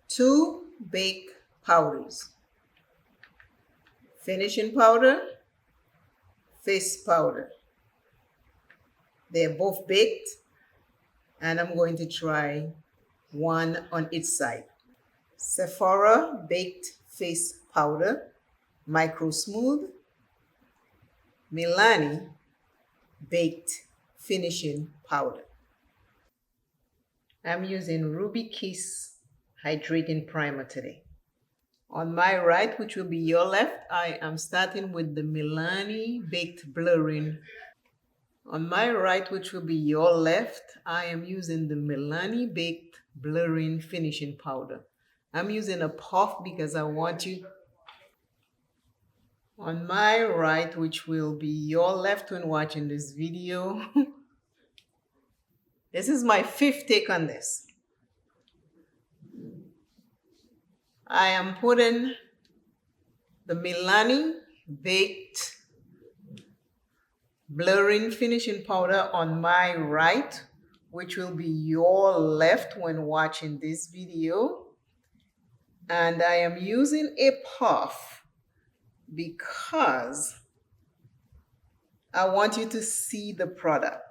2 baked powders: finishing powder, face powder. They're both baked, and I'm going to try one on each side. Sephora baked face powder, micro smooth. Milani baked finishing powder. I'm using Ruby Kiss hydrating primer today. On my right, which will be your left, I am starting with the Milani baked blurring. On my right, which will be your left, I am using the Milani baked blurring finishing powder. I'm using a puff because I want you. On my right, which will be your left when watching this video, this is my 5th take on this. I am putting the Milani baked blurring finishing powder on my right, which will be your left when watching this video. And I am using a puff because I want you to see the product.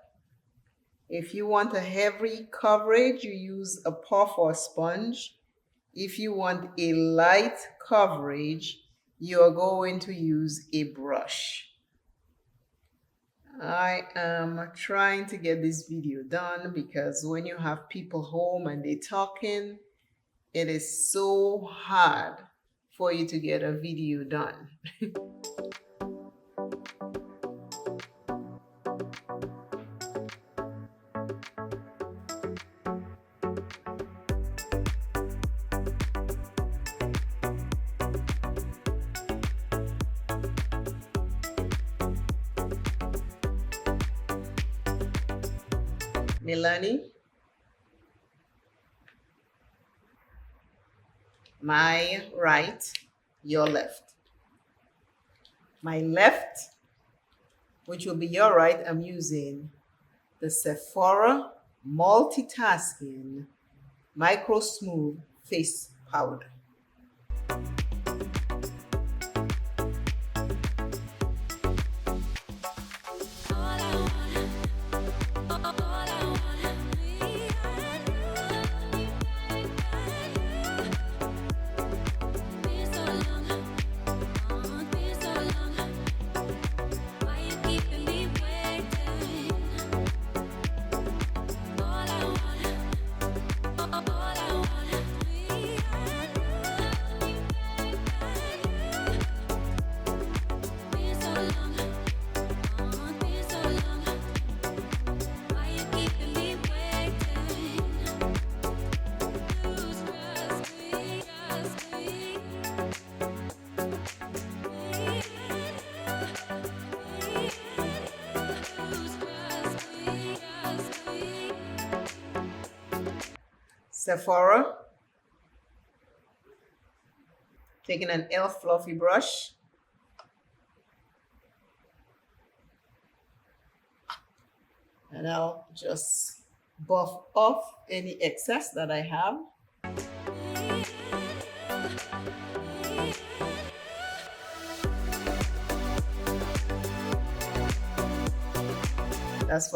If you want a heavy coverage, you use a puff or sponge. If you want a light coverage, you are going to use a brush. I am trying to get this video done because when you have people home and they're talking, it is so hard for you to get a video done. Milani, my right, your left. My left, which will be your right, I'm using the Sephora Multitasking Micro Smooth Face Powder. Sephora, taking an e.l.f. fluffy brush, and I'll just buff off any excess that I have. That's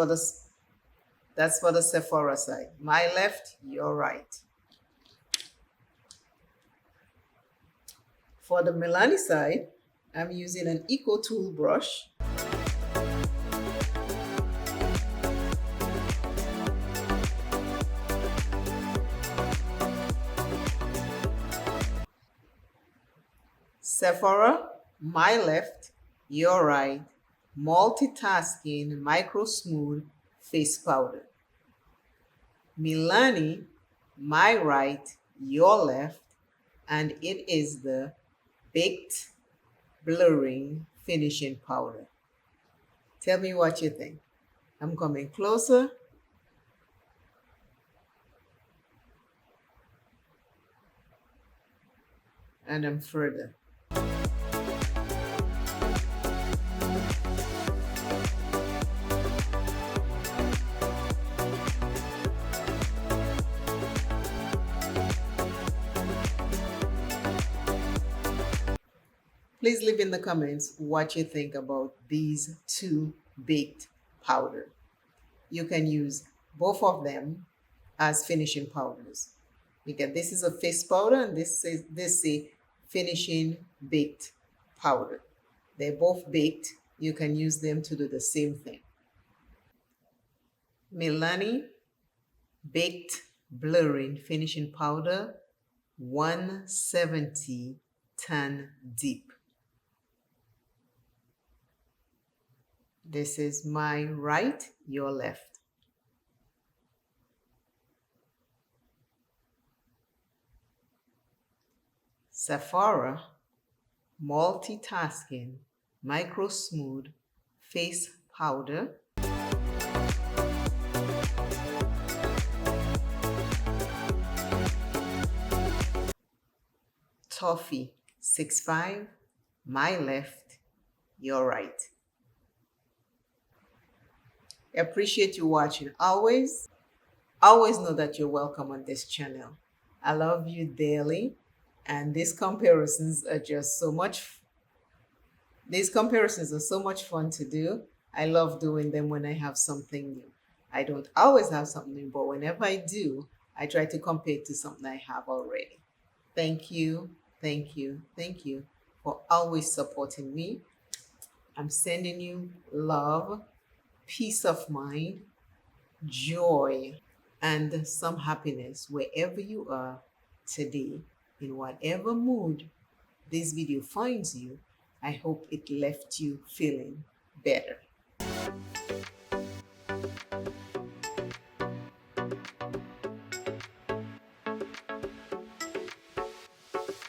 for the Sephora side. My left, your right. For the Milani side, I'm using an Eco Tool brush. Sephora, my left, your right, multitasking micro smooth face powder. Milani, my right, your left, and it is the baked blurring finishing powder. Tell me what you think. I'm coming closer. And I'm further. Please leave in the comments what you think about these two baked powder. You can use both of them as finishing powders. Because this is a face powder and this is a finishing baked powder. They're both baked. You can use them to do the same thing. Milani Baked Blurring Finishing Powder 170 Tan Deep. This is my right, your left. Sephora Multitasking Micro Smooth Face Powder. Toffee 6'5", my left, your right. I appreciate you watching. Always know that you're welcome on this channel. I love you daily, and these comparisons are so much fun to do. I love doing them when I have something new. I don't always have something new, but whenever I do, I try to compare it to something I have already. Thank you for always supporting me. I'm sending you love, peace of mind, joy, and some happiness wherever you are today. In whatever mood this video finds you, I hope it left you feeling better.